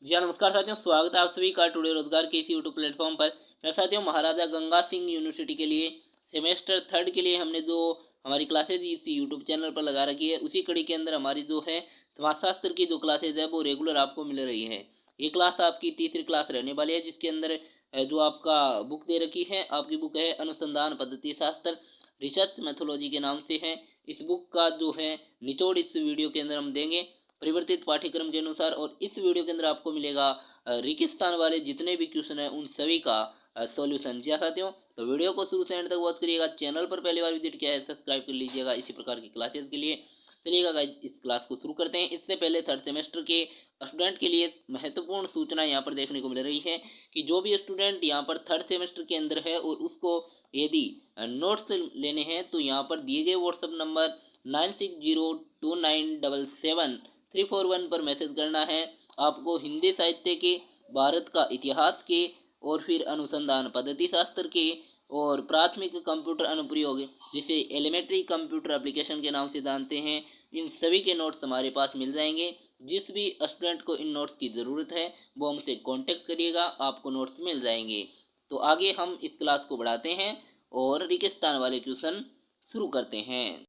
जी हाँ, नमस्कार साथियों, स्वागत है आप सभी का टुडे रोजगार के इसी यूट्यूब प्लेटफॉर्म पर। मेरे साथियों, महाराजा गंगा सिंह यूनिवर्सिटी के लिए सेमेस्टर थर्ड के लिए हमने जो हमारी क्लासेज इस यूट्यूब चैनल पर लगा रखी है, उसी कड़ी के अंदर हमारी जो है समाजशास्त्र की जो क्लासेज है वो रेगुलर आपको मिल रही है। ये क्लास आपकी तीसरी क्लास रहने वाली है, जिसके अंदर जो आपका बुक दे रखी है, आपकी बुक है अनुसंधान पद्धति शास्त्र, रिसर्च मैथोलॉजी के नाम से है। इस बुक का जो है निचोड़ इस वीडियो के अंदर हम देंगे परिवर्तित पाठ्यक्रम के अनुसार, और इस वीडियो के अंदर आपको मिलेगा रेगिस्तान वाले जितने भी क्वेश्चन हैं उन सभी का सॉल्यूशन। जी हाँ साथियों, तो वीडियो को शुरू से एंड तक वॉच करिएगा। चैनल पर पहली बार विजिट किया है सब्सक्राइब कर लीजिएगा इसी प्रकार की क्लासेस के लिए। चलिएगा गाइस, इस क्लास को शुरू करते हैं। इससे पहले थर्ड सेमेस्टर के स्टूडेंट के लिए महत्वपूर्ण सूचना यहाँ पर देखने को मिल रही है कि जो भी स्टूडेंट यहाँ पर थर्ड सेमेस्टर के अंदर है और उसको यदि नोट्स लेने हैं तो यहाँ पर दिए गए व्हाट्सएप नंबर 9602977341 पर मैसेज करना है। आपको हिंदी साहित्य के, भारत का इतिहास के, और फिर अनुसंधान पद्धति शास्त्र के, और प्राथमिक कंप्यूटर अनुप्रयोग जिसे एलिमेंट्री कंप्यूटर एप्लीकेशन के नाम से जानते हैं, इन सभी के नोट्स हमारे पास मिल जाएंगे। जिस भी स्टूडेंट को इन नोट्स की ज़रूरत है वो हमसे कांटेक्ट करिएगा, आपको नोट्स मिल जाएंगे। तो आगे हम इस क्लास को बढ़ाते हैं और रेगिस्तान वाले क्वेश्चन शुरू करते हैं।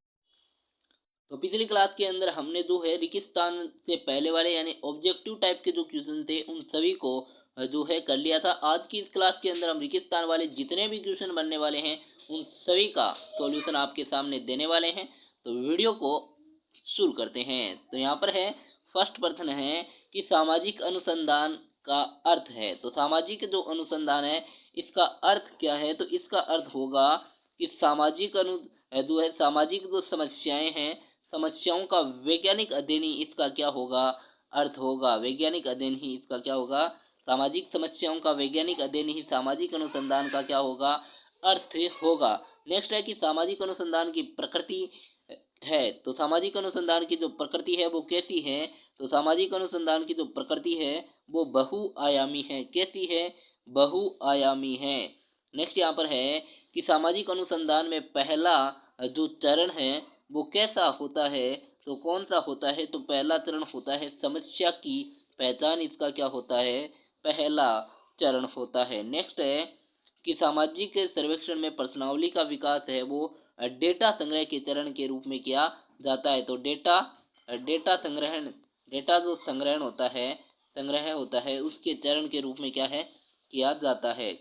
तो पिछली क्लास के अंदर हमने जो है रेगिस्तान से पहले वाले यानी ऑब्जेक्टिव टाइप के जो क्वेश्चन थे उन सभी को जो है कर लिया था। आज की इस क्लास के अंदर हम रेगिस्तान वाले जितने भी क्वेश्चन बनने वाले हैं उन सभी का सॉल्यूशन आपके सामने देने वाले हैं। तो वीडियो को शुरू करते हैं। तो यहाँ पर है, फर्स्ट प्रश्न है कि सामाजिक अनुसंधान का अर्थ है। तो सामाजिक जो अनुसंधान है इसका अर्थ क्या है? तो इसका अर्थ होगा कि सामाजिक जो है सामाजिक जो समस्याएं हैं, समस्याओं का वैज्ञानिक अध्ययन ही इसका क्या होगा? अर्थ होगा। वैज्ञानिक अध्ययन ही इसका क्या होगा? सामाजिक समस्याओं का वैज्ञानिक अध्ययन ही सामाजिक अनुसंधान का क्या होगा? अर्थ होगा। नेक्स्ट है कि सामाजिक अनुसंधान की प्रकृति है। तो सामाजिक अनुसंधान की जो प्रकृति है वो कैसी है? तो सामाजिक अनुसंधान की जो प्रकृति है वो बहुआयामी है। कैसी है? बहुआयामी है। नेक्स्ट यहाँ पर है कि सामाजिक अनुसंधान में पहला जो चरण है वो कैसा होता है? तो कौन सा होता है? तो पहला चरण होता है समस्या की पहचान। इसका क्या होता है? पहला चरण होता है। नेक्स्ट है कि सामाजिक सर्वेक्षण में प्रश्नावली का विकास है वो डेटा संग्रह के चरण के रूप में किया जाता है। तो डेटा संग्रहण, डेटा जो संग्रह होता है उसके चरण के रूप में क्या है? किया जाता है।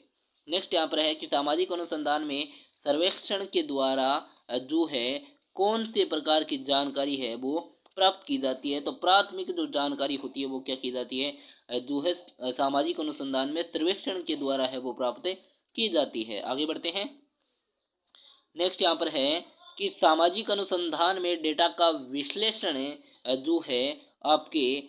नेक्स्ट यहाँ पर है कि सामाजिक अनुसंधान में सर्वेक्षण के द्वारा जो है कौन से प्रकार की जानकारी है वो प्राप्त की जाती है? तो प्राथमिक जो जानकारी होती है वो क्या की जाती है? जो है सामाजिक अनुसंधान में सर्वेक्षण के द्वारा है वो प्राप्त की जाती है। आगे बढ़ते हैं। नेक्स्ट यहाँ पर है कि सामाजिक अनुसंधान में डेटा का विश्लेषण जो है आपके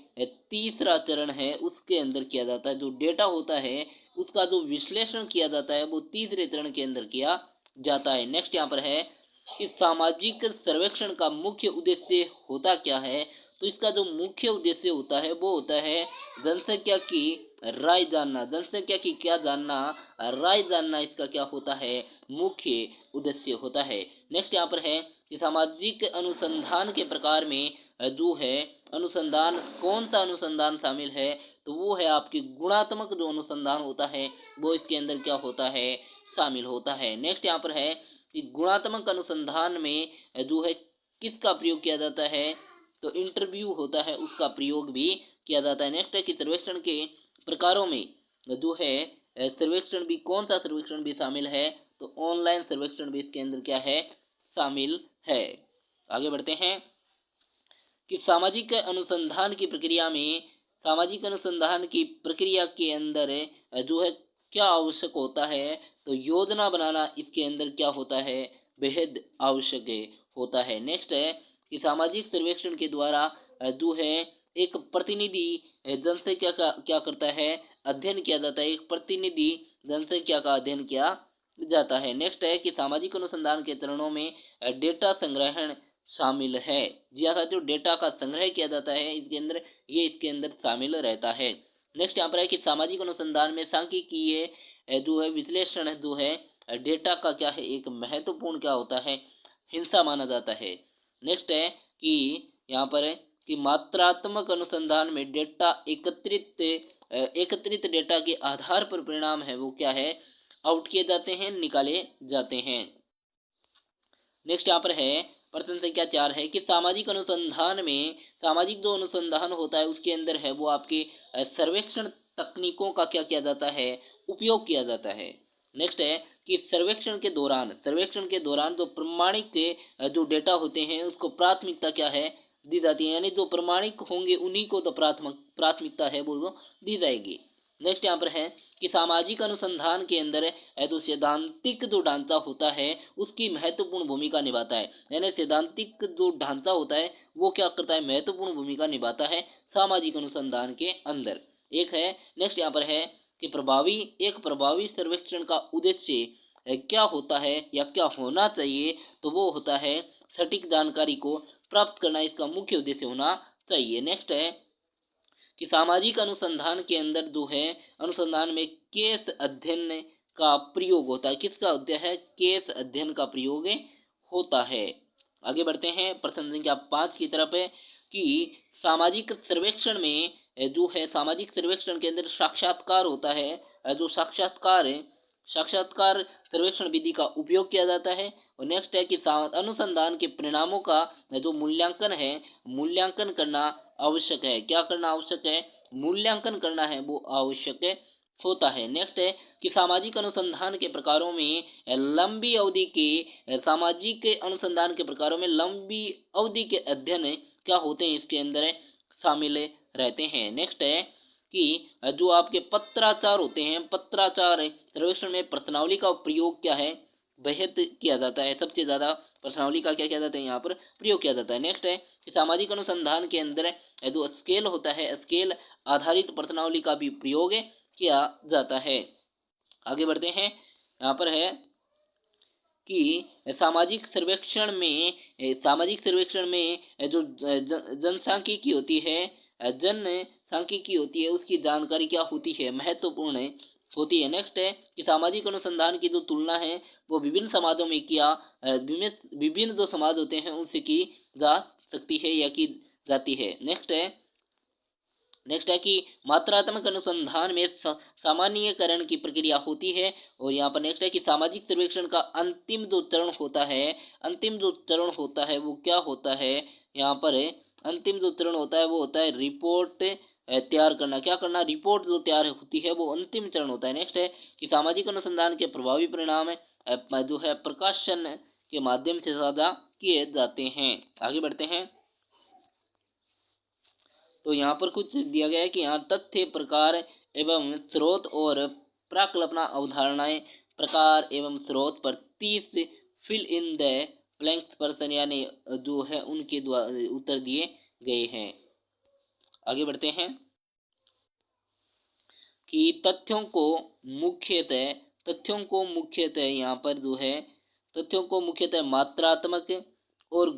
तीसरा चरण है उसके अंदर किया जाता है। जो डेटा होता है उसका जो विश्लेषण किया जाता है वो तीसरे चरण के अंदर किया जाता है। नेक्स्ट यहाँ पर है कि सामाजिक सर्वेक्षण का मुख्य उद्देश्य होता क्या है? तो इसका जो मुख्य उद्देश्य होता है वो होता है जनसंख्या की राय जानना। जनसंख्या की क्या जानना? राय जानना इसका क्या होता है? मुख्य उद्देश्य होता है। नेक्स्ट यहाँ पर है कि सामाजिक अनुसंधान के प्रकार में जो है अनुसंधान, कौन सा अनुसंधान शामिल है? तो वो है आपकी गुणात्मक जो अनुसंधान होता है वो इसके अंदर क्या होता है? शामिल होता है। नेक्स्ट यहाँ पर है कि गुणात्मक अनुसंधान में जो है किसका प्रयोग किया जाता है? तो इंटरव्यू होता है उसका प्रयोग भी किया जाता है। नेक्स्ट है कि सर्वेक्षण के प्रकारों में जो है सर्वेक्षण भी, कौन सा सर्वेक्षण भी शामिल है? तो ऑनलाइन सर्वेक्षण भी इसके अंदर क्या है? शामिल है। आगे बढ़ते हैं कि सामाजिक अनुसंधान की प्रक्रिया में, सामाजिक अनुसंधान की प्रक्रिया के अंदर जो है क्या आवश्यक होता है? तो योजना बनाना इसके अंदर क्या होता है? बेहद आवश्यक होता है। नेक्स्ट है कि सामाजिक सर्वेक्षण के द्वारा जो है एक प्रतिनिधि जनसंख्या का क्या करता है? अध्ययन किया जाता है। एक प्रतिनिधि जनसंख्या का अध्ययन किया जाता है। नेक्स्ट है कि सामाजिक अनुसंधान के चरणों में डेटा संग्रहण शामिल है। जी हाँ साथियों, डेटा का संग्रह किया जाता है इसके अंदर, ये इसके अंदर शामिल रहता है। नेक्स्ट यहाँ पर है कि सामाजिक अनुसंधान में सांख्यिकीय जो है विश्लेषण जो है डेटा का क्या है? एक महत्वपूर्ण क्या होता है? हिस्सा माना जाता है। नेक्स्ट है कि यहाँ पर कि मात्रात्मक अनुसंधान में डेटा एकत्रित डेटा के आधार पर परिणाम है वो क्या है, आउट किए जाते हैं, निकाले जाते हैं। नेक्स्ट यहाँ पर है प्रश्न संख्या 4 है कि सामाजिक अनुसंधान में, सामाजिक जो अनुसंधान होता है उसके अंदर है वो आपके सर्वेक्षण तकनीकों का क्या किया जाता है, उपयोग किया जाता है। नेक्स्ट है कि सर्वेक्षण के दौरान जो प्रमाणिक जो डेटा होते हैं उसको प्राथमिकता क्या है, दी जाती है, यानी जो प्रमाणिक होंगे उन्हीं को तो प्राथमिकता है वो दी जाएगी। नेक्स्ट यहाँ पर है कि सामाजिक अनुसंधान के अंदर जो सैद्धांतिक जो ढांचा होता है उसकी महत्वपूर्ण भूमिका निभाता है, यानी सैद्धांतिक जो ढांचा होता है वो क्या करता है, महत्वपूर्ण भूमिका निभाता है सामाजिक अनुसंधान के अंदर। एक है नेक्स्ट यहाँ पर है कि एक प्रभावी सर्वेक्षण का उद्देश्य क्या होता है या क्या होना चाहिए, तो वो होता है सटीक जानकारी को प्राप्त करना, इसका मुख्य उद्देश्य होना चाहिए। नेक्स्ट है कि सामाजिक अनुसंधान के अंदर जो है अनुसंधान में केस अध्ययन का प्रयोग होता है, किसका उद्देश्य है, केस अध्ययन का प्रयोग होता है। आगे बढ़ते हैं प्रश्न संख्या 5 की तरफ है कि सामाजिक सर्वेक्षण में जो है, सामाजिक सर्वेक्षण के अंदर साक्षात्कार होता है, जो साक्षात्कार सर्वेक्षण विधि का उपयोग किया जाता है। और नेक्स्ट है कि अनुसंधान के परिणामों का जो मूल्यांकन है, मूल्यांकन करना आवश्यक है, क्या करना आवश्यक है, मूल्यांकन करना है वो आवश्यक होता है। नेक्स्ट है कि सामाजिक अनुसंधान के प्रकारों में लंबी अवधि के, सामाजिक अनुसंधान के प्रकारों में लंबी अवधि के अध्ययन क्या होते हैं, इसके अंदर शामिल रहते हैं। नेक्स्ट है कि जो आपके पत्राचार होते हैं, पत्राचार सर्वेक्षण में प्रश्नावली का प्रयोग क्या है, बेहद किया जाता है, सबसे ज़्यादा प्रश्नावली का क्या किया जाता है, यहाँ पर प्रयोग किया जाता है। नेक्स्ट है कि सामाजिक अनुसंधान के अंदर जो स्केल होता है, स्केल आधारित प्रश्नावली का भी प्रयोग किया जाता है। आगे बढ़ते हैं, यहाँ पर है कि सामाजिक सर्वेक्षण में जो जनसांख्यिकी होती है, जनसांख्यिकी होती है, उसकी जानकारी क्या होती है, महत्वपूर्ण होती है। नेक्स्ट है कि सामाजिक अनुसंधान की जो तुलना है वो विभिन्न समाजों में किया, विभिन्न जो समाज होते हैं उनसे की जा सकती है या की जाती है। नेक्स्ट है कि मात्रात्मक अनुसंधान में सामान्यीकरण की प्रक्रिया होती है। और यहाँ पर नेक्स्ट है कि सामाजिक सर्वेक्षण का अंतिम जो चरण होता है वो क्या होता है, यहाँ पर अंतिम जो चरण होता है वो होता है रिपोर्ट तैयार करना, क्या करना, रिपोर्ट जो तैयार होती है वो अंतिम चरण होता है। नेक्स्ट है कि सामाजिक अनुसंधान के प्रभावी परिणाम जो है प्रकाशन के माध्यम से साझा किए जाते हैं। आगे बढ़ते हैं, तो यहाँ पर कुछ दिया गया है कि यहाँ तथ्य, प्रकार एवं स्रोत और प्राकल्पना अवधारणाएं, प्रकार एवं स्रोत पर 30 fill in the blanks person यानी जो है उनके द्वारा उत्तर दिए गए हैं। आगे बढ़ते हैं कि तथ्यों को मुख्यतः यहाँ पर जो है तथ्यों को मुख्यतः मात्रात्मक और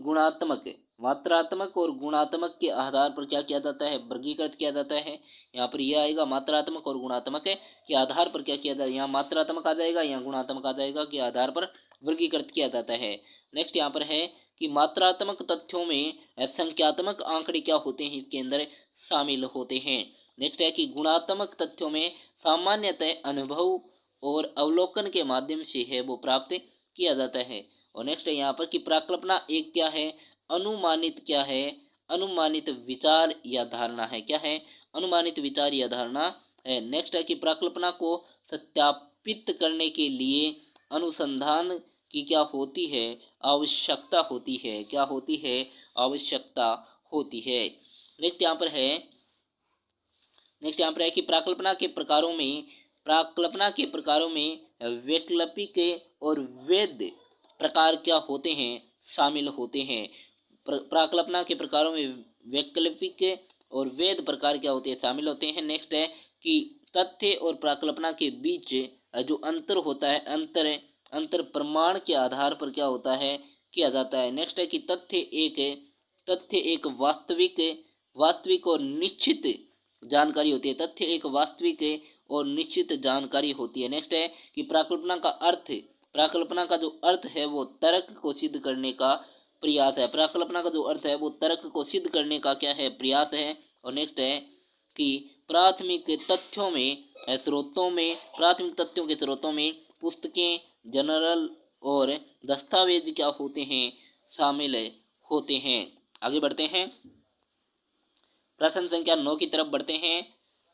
गुणात्मक के आधार पर क्या किया जाता है, वर्गीकृत किया जाता है। यहाँ पर यह आएगा मात्रात्मक और गुणात्मक के आधार पर क्या किया जाता है, यहाँ मात्रात्मक आ जाएगा, यहाँ गुणात्मक आ जाएगा, के आधार पर वर्गीकृत किया जाता है। नेक्स्ट यहाँ पर है कि मात्रात्मक तथ्यों में संख्यात्मक आंकड़े क्या होते हैं, इसके अंदर शामिल होते हैं। नेक्स्ट है कि गुणात्मक तथ्यों में सामान्यतः अनुभव और अवलोकन के माध्यम से है वो प्राप्त किया जाता है। और नेक्स्ट है यहाँ पर कि प्राकल्पना एक क्या है, अनुमानित विचार या धारणा है, क्या है, अनुमानित विचार या धारणा है। नेक्स्ट है कि प्राकल्पना को सत्यापित करने के लिए अनुसंधान की क्या होती है, आवश्यकता होती है, क्या होती है, आवश्यकता होती है। नेक्स्ट यहाँ पर है कि प्राकल्पना के प्रकारों में वैकल्पिक और वैध प्रकार क्या होते हैं, शामिल होते हैं। प्राकल्पना के प्रकारों में वैकल्पिक और वैध प्रकार क्या होते हैं, शामिल होते हैं। नेक्स्ट है कि तथ्य और प्राकल्पना के बीच जो अंतर होता है, अंतर प्रमाण के आधार पर क्या होता है, किया जाता है। नेक्स्ट है कि तथ्य एक वास्तविक और निश्चित जानकारी होती है, तथ्य एक वास्तविक और निश्चित जानकारी होती है। नेक्स्ट है कि प्राकल्पना का जो अर्थ है वो तर्क को सिद्ध करने का प्रयास है। प्राकल्पना का जो अर्थ है वो तर्क को सिद्ध करने का क्या है, प्रयास है। और नेक्स्ट है कि प्राथमिक तथ्यों में स्रोतों में प्राथमिक तथ्यों के स्रोतों में पुस्तकें, जर्नल और दस्तावेज क्या होते हैं, शामिल होते हैं। आगे बढ़ते हैं, प्रश्न संख्या 9 की तरफ बढ़ते हैं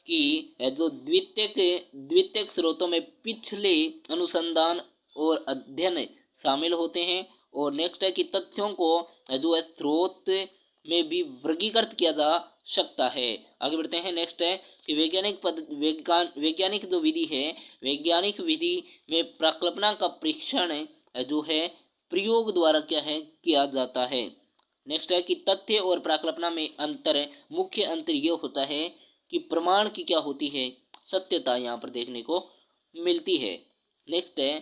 कि जो द्वितीयक स्रोतों में पिछले अनुसंधान और अध्ययन शामिल होते हैं। और नेक्स्ट है कि तथ्यों को जो है स्रोत में भी वर्गीकृत किया जा सकता है। आगे बढ़ते हैं, नेक्स्ट है कि वैज्ञानिक जो विधि है, वैज्ञानिक विधि में प्रकल्पना का परीक्षण जो है प्रयोग द्वारा क्या है, किया जाता है। नेक्स्ट है कि तथ्य और प्राकल्पना में अंतर, मुख्य अंतर ये होता है कि प्रमाण की क्या होती है, सत्यता यहाँ पर देखने को मिलती है। नेक्स्ट है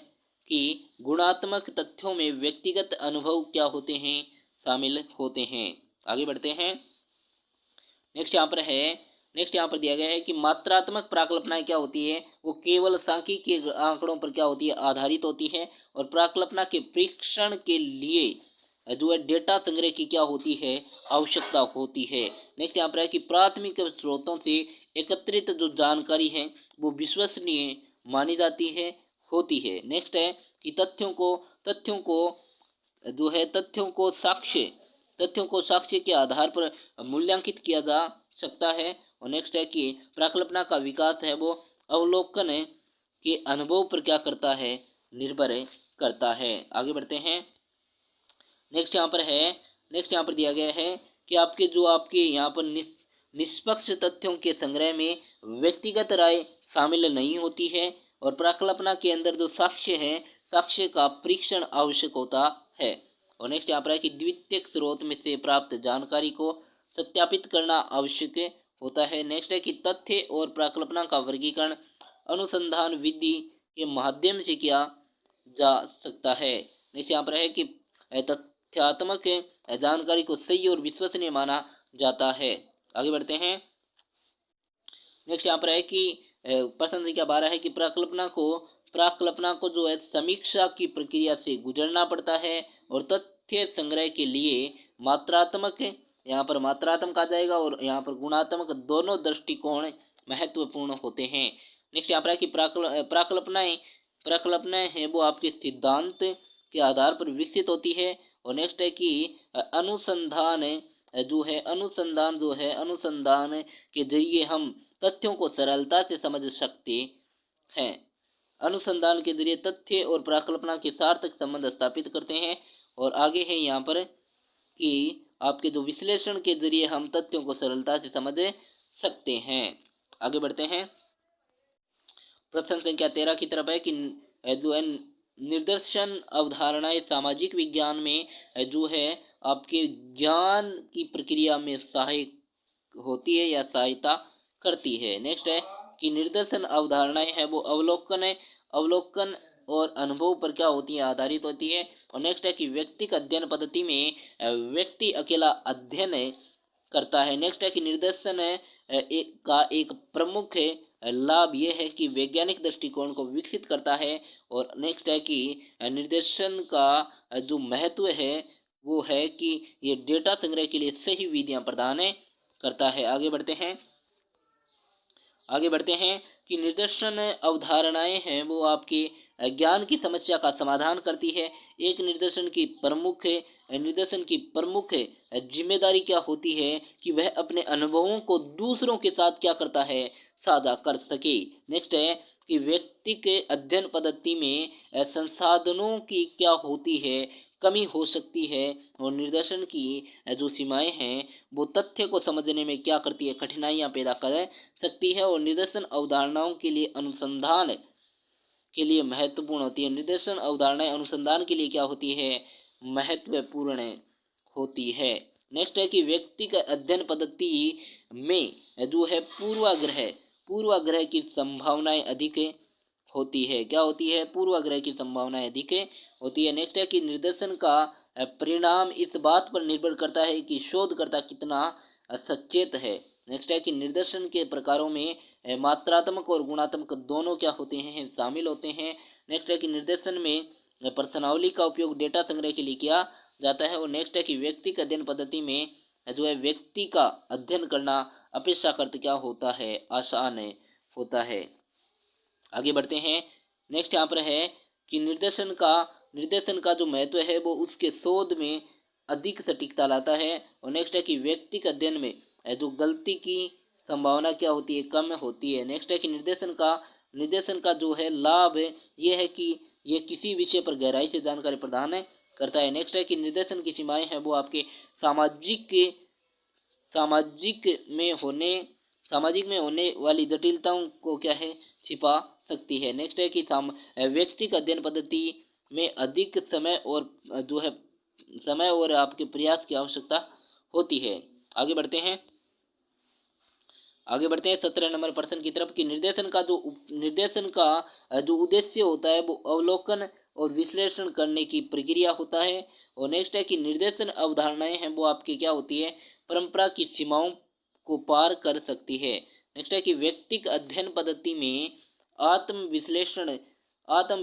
कि गुणात्मक तथ्यों में व्यक्तिगत अनुभव क्या होते हैं, शामिल होते हैं। आगे बढ़ते हैं, नेक्स्ट यहाँ पर दिया गया है कि मात्रात्मक प्राकल्पनाएं क्या होती है, वो केवल सांख्यिकीय आंकड़ों पर क्या होती है, आधारित होती है। और प्राकल्पना के परीक्षण के लिए जो है डेटा संग्रह की क्या होती है, आवश्यकता होती है। नेक्स्ट यहाँ पर है कि प्राथमिक स्रोतों से एकत्रित जो जानकारी है वो विश्वसनीय मानी जाती है, होती है। नेक्स्ट है कि तथ्यों को साक्ष्य के आधार पर मूल्यांकित किया जा सकता है। और नेक्स्ट है कि प्राकल्पना का विकास है वो अवलोकन के अनुभव पर क्या करता है, निर्भर करता है। आगे बढ़ते हैं, नेक्स्ट यहाँ पर दिया गया है कि आपके यहाँ पर निष्पक्ष तथ्यों के संग्रह में व्यक्तिगत राय शामिल नहीं होती है। और प्राकल्पना के अंदर जो साक्ष्य का परीक्षण आवश्यक होता है। और नेक्स्ट यहाँ पर है कि द्वितीयक स्रोत में से प्राप्त जानकारी को सत्यापित करना आवश्यक होता है। नेक्स्ट है कि तथ्य और प्राकल्पना का वर्गीकरण अनुसंधान विधि के माध्यम से किया जा सकता है। नेक्स्ट यहाँ पर है कि तथ्यात्मक जानकारी को सही और विश्वसनीय माना जाता है। आगे बढ़ते हैं, नेक्स्ट यहाँ पर है कि प्रश्न संख्या 12 है कि प्राकल्पना को जो है समीक्षा की प्रक्रिया से गुजरना पड़ता है। और तथ्य संग्रह के लिए मात्रात्मक, यहाँ पर मात्रात्मक आ जाएगा, और यहाँ पर गुणात्मक, दोनों दृष्टिकोण महत्वपूर्ण होते हैं। नेक्स्ट यहाँ पर है कि प्राकल्पनाएं हैं वो आपके सिद्धांत के आधार पर विकसित होती है। और नेक्स्ट है कि अनुसंधान के जरिए हम तथ्यों को सरलता से समझ सकते हैं। अनुसंधान के जरिए तथ्य और प्राकल्पना के सार्थक संबंध स्थापित करते हैं। और आगे है यहाँ पर कि आपके जो विश्लेषण के जरिए हम तथ्यों को सरलता से समझ सकते हैं। आगे बढ़ते हैं, प्रश्न संख्या 13 की तरफ है कि जो है निदर्शन अवधारणाएं सामाजिक विज्ञान में जो है आपके ज्ञान की प्रक्रिया में सहायक होती है या सहायता करती है। नेक्स्ट है कि निदर्शन अवधारणाएं है वो अवलोकन और अनुभव पर क्या होती है, आधारित होती है। और नेक्स्ट है कि व्यक्तिगत अध्ययन पद्धति में व्यक्ति अकेला अध्ययन करता है। नेक्स्ट है कि निदर्शन का एक प्रमुख लाभ यह है कि वैज्ञानिक दृष्टिकोण को विकसित करता है। और नेक्स्ट है कि निर्देशन का जो महत्व है वो है कि ये डेटा संग्रह के लिए सही विधियां प्रदान करता है। आगे बढ़ते हैं कि निर्देशन अवधारणाएं हैं वो आपके ज्ञान की समस्या का समाधान करती है। एक निर्देशन की प्रमुख जिम्मेदारी क्या होती है कि वह अपने अनुभवों को दूसरों के साथ क्या करता है, साझा कर सके। नेक्स्ट है कि व्यक्ति के अध्ययन पद्धति में संसाधनों की क्या होती है, कमी हो सकती है। और निर्देशन की जो सीमाएं हैं वो तथ्य को समझने में क्या करती है, कठिनाइयां पैदा कर सकती है। और निर्देशन अवधारणाओं के लिए अनुसंधान के लिए महत्वपूर्ण होती है। निर्देशन अवधारणाएं अनुसंधान के लिए क्या होती है, महत्वपूर्ण होती है। नेक्स्ट है कि व्यक्ति का अध्ययन पद्धति में जो है पूर्वाग्रह की संभावनाएं अधिक होती है। क्या होती है, पूर्वाग्रह की संभावनाएं अधिक होती है। नेक्स्ट है कि निर्देशन का परिणाम इस बात पर निर्भर करता है कि शोधकर्ता कितना सचेत है। नेक्स्ट है कि निर्देशन के प्रकारों में मात्रात्मक और गुणात्मक दोनों क्या होते हैं, शामिल होते हैं। नेक्स्ट है कि निर्देशन में प्रश्नावली का उपयोग डेटा संग्रह के लिए किया जाता है। और नेक्स्ट है कि व्यक्ति का अध्ययन पद्धति में जो है व्यक्ति का अध्ययन करना अपेक्षाकृत क्या होता है, आसान होता है। आगे बढ़ते हैं। नेक्स्ट यहाँ पर है कि निर्देशन का जो महत्व है वो उसके शोध में अधिक सटीकता लाता है। और नेक्स्ट है कि व्यक्ति के अध्ययन में जो गलती की संभावना क्या होती है, कम होती है। नेक्स्ट है कि निर्देशन का जो है लाभ ये है कि ये किसी विषय पर गहराई से जानकारी प्रदान करता है। नेक्स्ट है कि निर्देशन की सीमाएं हैं वो आपके सामाजिक सामाजिक में होने सामाजिक में होने वाली जटिलताओं को क्या है, छिपा सकती है। नेक्स्ट है कि व्यक्ति का अध्ययन पद्धति में अधिक समय और आपके प्रयास की आवश्यकता होती है। आगे बढ़ते हैं 17 नंबर प्रश्न की तरफ कि निर्देशन का जो उद्देश्य होता है वो अवलोकन और विश्लेषण करने की प्रक्रिया होता है। और नेक्स्ट है कि निर्देशन अवधारणाएं हैं वो आपकी क्या होती है, परंपरा की सीमाओं को पार कर सकती है। नेक्स्ट है कि व्यक्तिक अध्ययन पद्धति में आत्म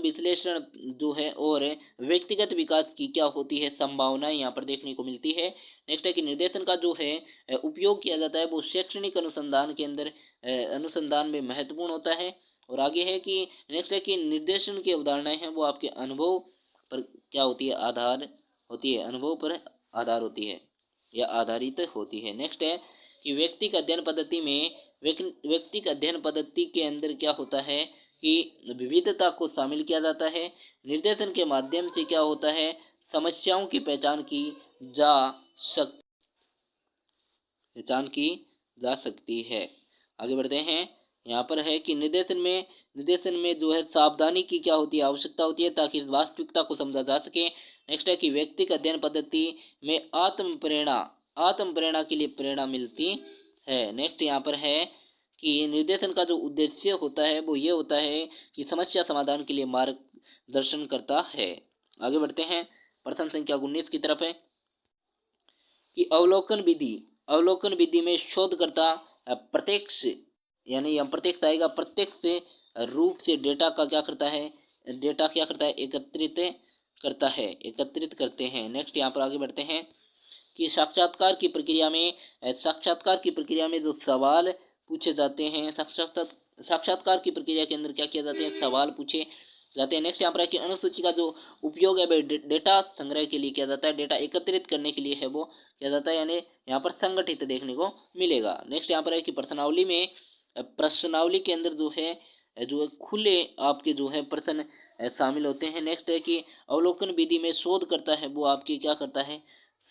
विश्लेषण जो है और व्यक्तिगत विकास की क्या होती है, संभावनाएं यहाँ पर देखने को मिलती है। नेक्स्ट है कि निर्देशन का जो है उपयोग किया जाता है वो शैक्षणिक अनुसंधान में महत्वपूर्ण होता है। और आगे है कि नेक्स्ट है कि निर्देशन की अवधारणाएं हैं वो आपके अनुभव पर क्या होती है, अनुभव पर आधार होती है या आधारित होती है। नेक्स्ट है कि व्यक्तिक अध्ययन पद्धति के अंदर क्या होता है कि विविधता को शामिल किया जाता है। निर्देशन के माध्यम से क्या होता है, समस्याओं की पहचान की जा सकती है। आगे बढ़ते हैं। यहाँ पर है कि निर्देशन में जो है सावधानी की क्या होती है, आवश्यकता होती है ताकि वास्तविकता को समझा जा सके। नेक्स्ट है कि व्यक्तिगत अध्ययन पद्धति में आत्म प्रेरणा के लिए प्रेरणा मिलती है। नेक्स्ट यहाँ पर है कि निर्देशन का जो उद्देश्य होता है वो ये होता है कि समस्या समाधान के लिए मार्गदर्शन करता है। आगे बढ़ते हैं। प्रश्न संख्या 19 की तरफ है कि अवलोकन विधि में शोधकर्ता प्रत्यक्ष यानी हम प्रत्यक्ष आएगा, प्रत्यक्ष रूप से डेटा क्या करता है, एकत्रित करते हैं। नेक्स्ट यहाँ पर आगे बढ़ते हैं कि साक्षात्कार की प्रक्रिया में जो सवाल पूछे जाते हैं, साक्षात्कार की प्रक्रिया के अंदर क्या किया जाते हैं, सवाल पूछे जाते हैं। नेक्स्ट यहाँ पर है कि अनुसूची का जो उपयोग है भाई डेटा संग्रह के लिए किया जाता है, डेटा एकत्रित करने के लिए है वो किया जाता है, यानी यहाँ पर संगठित देखने को मिलेगा। नेक्स्ट यहाँ पर है कि प्रश्नावली के अंदर जो है खुले आपके जो है प्रश्न शामिल होते हैं। नेक्स्ट है कि अवलोकन विधि में शोध करता है वो आपकी क्या करता है,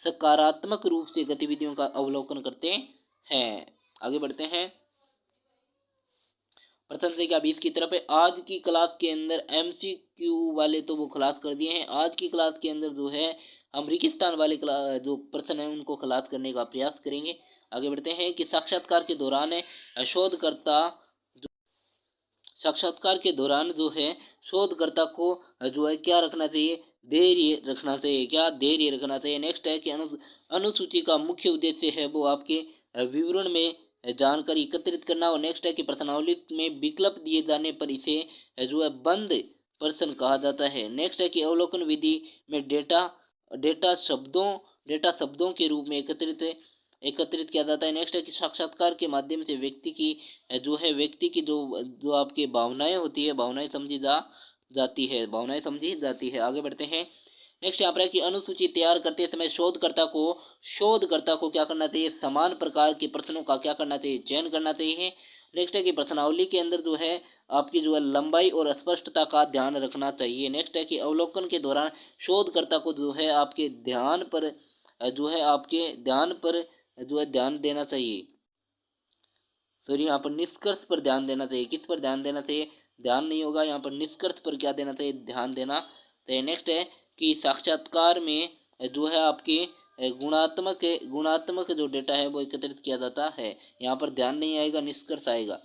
सकारात्मक रूप से गतिविधियों का अवलोकन करते हैं। आगे बढ़ते हैं। प्रश्न संख्या 20 की तरफ है। आज की क्लास के अंदर MCQ वाले तो वो खलास कर दिए हैं। आज की क्लास के अंदर जो है हम रेगिस्तान वाले जो प्रश्न है उनको खलास करने का प्रयास करेंगे। आगे बढ़ते हैं कि साक्षात्कार के दौरान जो है शोधकर्ता को जो है क्या रखना चाहिए, धैर्य रखना चाहिए। नेक्स्ट है कि अनुसूची का मुख्य उद्देश्य है वो आपके विवरण में जानकारी एकत्रित करना। और नेक्स्ट है कि प्रश्नावली में विकल्प दिए जाने पर इसे जो है बंद प्रश्न कहा जाता है। नेक्स्ट है कि अवलोकन विधि में डेटा शब्दों के रूप में एकत्रित किया जाता है। नेक्स्ट है कि साक्षात्कार के माध्यम से व्यक्ति की जो आपकी भावनाएं होती है, भावनाएं समझी जाती है। आगे बढ़ते हैं। नेक्स्ट यहाँ पर है कि अनुसूची तैयार करते समय शोधकर्ता को क्या करना चाहिए, समान प्रकार के प्रश्नों का क्या करना चाहिए, चयन करना चाहिए। नेक्स्ट है कि प्रश्नावली के अंदर जो है आपकी जो है लंबाई और स्पष्टता का ध्यान रखना चाहिए। नेक्स्ट है कि अवलोकन के दौरान शोधकर्ता को जो है आपके ध्यान पर ध्यान देना चाहिए। सॉरी, यहाँ पर निष्कर्ष पर ध्यान देना चाहिए। किस पर ध्यान देना चाहिए, ध्यान नहीं होगा, यहाँ पर निष्कर्ष पर क्या देना चाहिए, ध्यान देना चाहिए। नेक्स्ट है कि साक्षात्कार में जो है आपकी गुणात्मक जो डेटा है वो एकत्रित किया जाता है। यहाँ पर ध्यान नहीं आएगा, निष्कर्ष आएगा।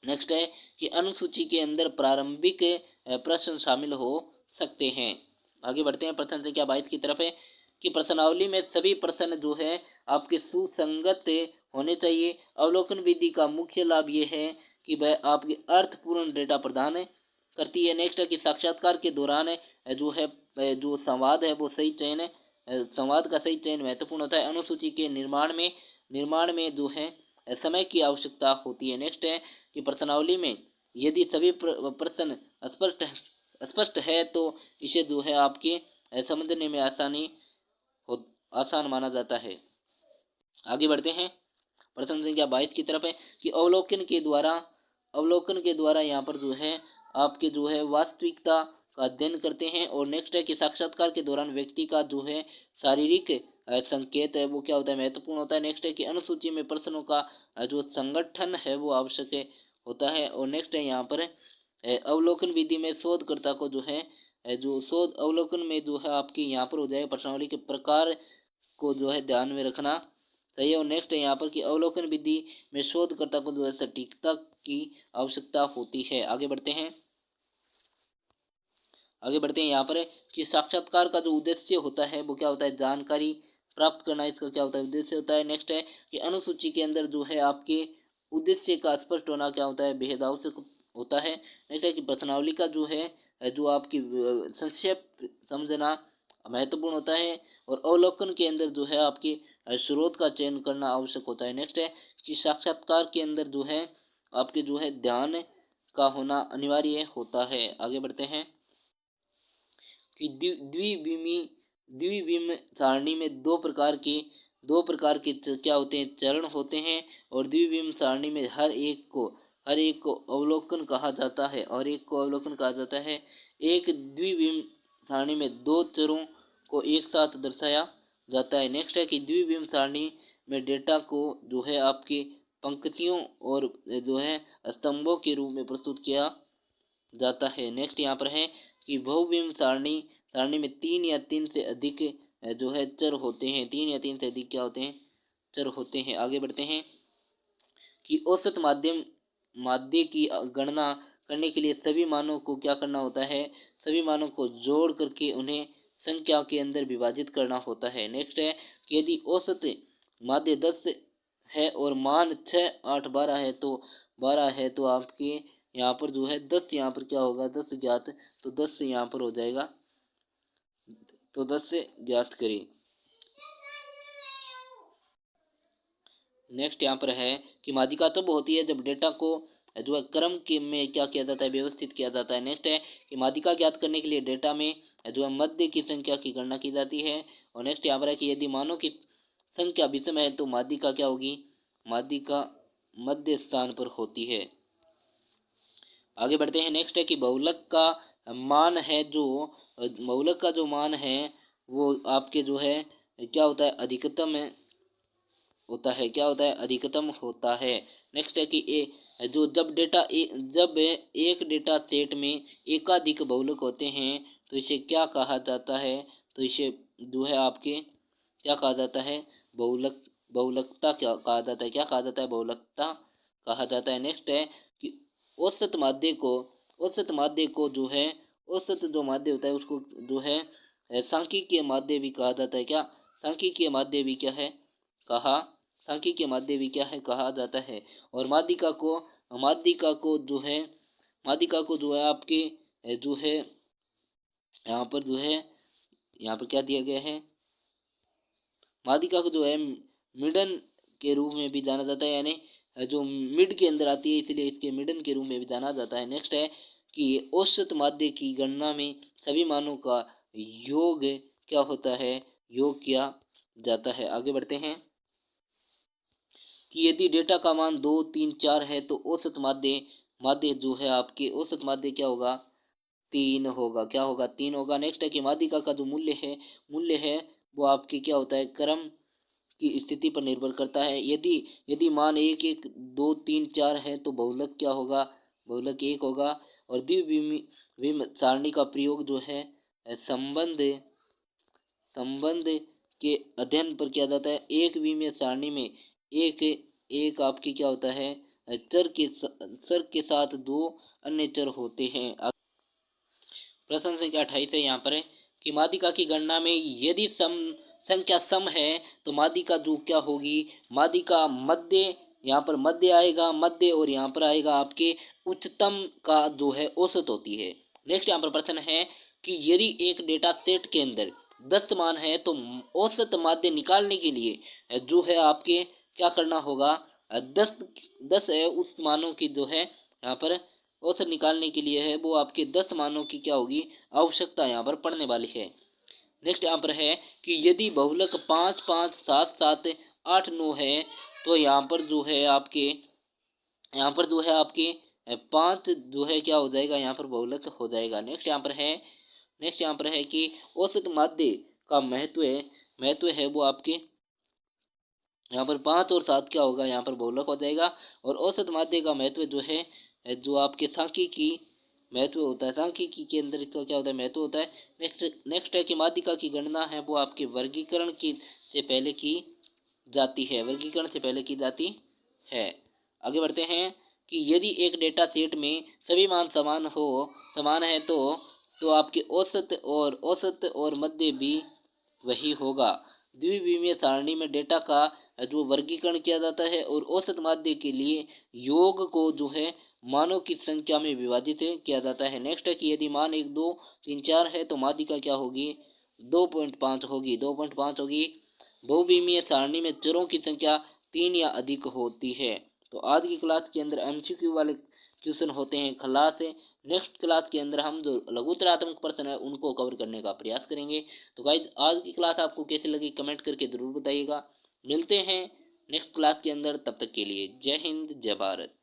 नेक्स्ट है कि अनुसूची के अंदर प्रारंभिक प्रश्न शामिल हो सकते हैं। आगे बढ़ते हैं। प्रश्न संख्या 22 की तरफ है कि प्रश्नावली में सभी प्रश्न जो है आपके सुसंगत होने चाहिए। अवलोकन विधि का मुख्य लाभ ये है कि वह आपके अर्थपूर्ण डेटा प्रदान करती है। नेक्स्ट है कि साक्षात्कार के दौरान जो संवाद है वो सही चयन संवाद का सही चयन महत्वपूर्ण होता है। अनुसूची के निर्माण में जो है समय की आवश्यकता होती है। नेक्स्ट है कि प्रश्नावली में यदि सभी प्रश्न स्पष्ट है तो इसे जो है आपके समझने में आसान माना जाता है। आगे बढ़ते हैं, प्रश्न संख्या 22 की तरफ है कि अवलोकन के द्वारा यहाँ पर जो है आपके जो है वास्तविकता का अध्ययन करते हैं। और नेक्स्ट है कि साक्षात्कार के दौरान व्यक्ति का जो है शारीरिक संकेत है वो क्या होता है, महत्वपूर्ण होता है। नेक्स्ट है कि अनुसूची में प्रश्नों का जो संगठन है वो आवश्यक होता है। और नेक्स्ट है यहाँ पर अवलोकन विधि में शोधकर्ता को जो है जो शोध अवलोकन में जो है आपकी यहाँ पर हो जाएगा प्रश्नावली के प्रकार को जो है ध्यान में रखना सही है। और नेक्स्ट है यहाँ पर कि अवलोकन विधि में शोधकर्ता को जो है सटीकता की आवश्यकता होती है। आगे बढ़ते हैं यहाँ पर कि साक्षात्कार का जो उद्देश्य होता है वो क्या होता है, जानकारी प्राप्त करना इसका क्या होता है, उद्देश्य होता है। नेक्स्ट है कि अनुसूची के अंदर जो है आपके उद्देश्य का स्पष्ट होना क्या होता है, बेहद आवश्यक होता है। नेक्स्ट है कि प्रश्नावली का जो है जो आपकी संक्षेप समझना महत्वपूर्ण होता है। और अवलोकन के अंदर जो है आपकी स्रोत का चयन करना आवश्यक होता है। नेक्स्ट है कि साक्षात्कार के अंदर जो है आपके जो है ध्यान का होना अनिवार्य होता है। आगे बढ़ते हैं कि द्विविम सारणी में दो प्रकार के क्या होते हैं, चरण होते हैं। और द्विविम सारणी में हर एक को अवलोकन कहा जाता है एक द्विविम सारणी में दो चरों को एक साथ दर्शाया जाता है। नेक्स्ट है कि द्विविम सारणी में डेटा को जो है आपके पंक्तियों और जो है स्तंभों के रूप में प्रस्तुत किया जाता है। नेक्स्ट यहाँ पर है कि बहुविम सारणी में 3 या 3 से अधिक जो है चर होते हैं, 3 या 3 से अधिक क्या होते हैं, चर होते हैं। आगे बढ़ते हैं कि औसत माध्य की गणना करने के लिए सभी मानों को क्या करना होता है, सभी मानों को जोड़ करके उन्हें संख्या के अंदर विभाजित करना होता है। नेक्स्ट है कि यदि औसत माध्य 10 है और मान 6, 8, 12 है तो आपके यहाँ पर जो है 10 यहाँ पर क्या होगा, 10 ज्ञात, तो 10 यहाँ पर हो जाएगा, तो 10 से ज्ञात करें। नेक्स्ट यहाँ पर है कि माध्यिका तब होती है जब डेटा को जो है क्रम के में क्या किया जाता है, व्यवस्थित किया जाता है। नेक्स्ट है कि माध्यिका ज्ञात करने के लिए डेटा में जो है मध्य की संख्या की गणना की जाती है। और नेक्स्ट यहाँ पर है कि यदि मानों की संख्या विषम है तो माध्यिका क्या होगी, माध्यिका मध्य स्थान पर होती है। आगे बढ़ते हैं, नेक्स्ट है कि बहुलक का जो मान है वो आपके जो है क्या होता है, अधिकतम होता है, क्या होता है, अधिकतम होता है। नेक्स्ट है कि जब एक डेटा सेट में एकाधिक बहुलक होते हैं तो इसे क्या कहा जाता है, तो इसे जो है आपके क्या कहा जाता है, बहुलकता क्या कहा जाता है, बहुलकता कहा जाता है। नेक्स्ट है कि औसत माध्य को जो है औसत जो माध्य होता है उसको जो है सांख्यिकीय माध्य भी कहा जाता है। क्या सांख्यिकीय माध्य भी क्या है सांख्यिकीय माध्य भी क्या है कहा जाता है। और माध्यिका को जो है आपके जो है यहाँ पर क्या दिया गया है, माध्यिका को जो है मिडन के रूप में भी जाना जाता है, यानी जो मिड के अंदर आती है इसलिए इसके मिडन के रूप में भी जाना जाता है। नेक्स्ट है कि औसत माध्य की गणना में सभी मानों का योग क्या होता है, योग किया जाता है। आगे बढ़ते हैं कि यदि डेटा का मान 2, 3, 4 है तो औसत माध्य जो है आपके औसत माध्य क्या होगा, 3 होगा, क्या होगा, 3 होगा। नेक्स्ट है कि माध्यिका का जो मूल्य है वो आपके क्या होता है, क्रम की स्थिति पर निर्भर करता है। यदि मान 1, 1, 2, 3, 4 है तो बहुलक क्या होगा, बहुलक 1 होगा। और द्विविम सारणी का प्रयोग जो है संबंध के अध्ययन पर किया जाता है। एक विमीय सारणी में एक आपकी क्या होता है, चर के साथ 2 अन्य चर होते हैं। प्रश्न संख्या 28 है यहाँ पर कि माध्यिका की गणना में यदि संख्या सम है तो माध्यिका जो क्या होगी, माध्यिका मध्य, यहाँ पर मध्य आएगा, मध्य और यहाँ पर आएगा आपके उच्चतम का जो है औसत होती है। नेक्स्ट यहाँ पर प्रश्न है कि यदि एक डेटा सेट के अंदर 10 समान है तो औसत माध्य निकालने के लिए जो है आपके क्या करना होगा, 10 10 है उस मानों की जो है यहाँ पर औसत निकालने के लिए है वो आपके 10 मानों की क्या होगी, आवश्यकता यहाँ पर पड़ने वाली है। नेक्स्ट यहाँ पर है कि यदि बहुलक 5 5 7 7 8 9 है तो यहाँ पर जो है आपके 5 जो है क्या हो जाएगा, यहाँ पर बहुलक हो जाएगा। नेक्स्ट यहाँ पर है कि औसत माध्य का महत्व है वो आपके यहाँ पर 5 और 7 क्या होगा, यहाँ पर बहुलक हो जाएगा। और औसत माध्य का महत्व जो है जो आपके सांख्यिकी महत्व होता है, सांख्यिकी के अंदर इसका क्या होता है, महत्व होता है। नेक्स्ट है कि माध्यिका की गणना है वो आपके वर्गीकरण की से पहले की जाती है, वर्गीकरण से पहले की जाती है। आगे बढ़ते हैं कि यदि एक डेटा सेट में सभी मान समान है तो आपके औसत और मध्य भी वही होगा। द्विविमीय सारणी में डेटा का जो वर्गीकरण किया जाता है और औसत माध्य के लिए योग को जो है मानों की संख्या में विभाजित किया जाता है। नेक्स्ट है कि यदि मान 1 2 3 4 है तो माध्यिका क्या होगी, 2.5 होगी, 2.5 होगी। बहुविमीय सारणी में चरों की संख्या 3 या अधिक होती है। तो आज की क्लास के अंदर एमसीक्यू वाले क्वेश्चन होते हैं खल्लास से। नेक्स्ट क्लास के अंदर हम जो लघुतरात्मक प्रश्न है उनको कवर करने का प्रयास करेंगे। तो गाइज आज की क्लास आपको कैसी लगी कमेंट करके ज़रूर बताइएगा। मिलते हैं नेक्स्ट क्लास के अंदर, तब तक के लिए जय हिंद जय भारत।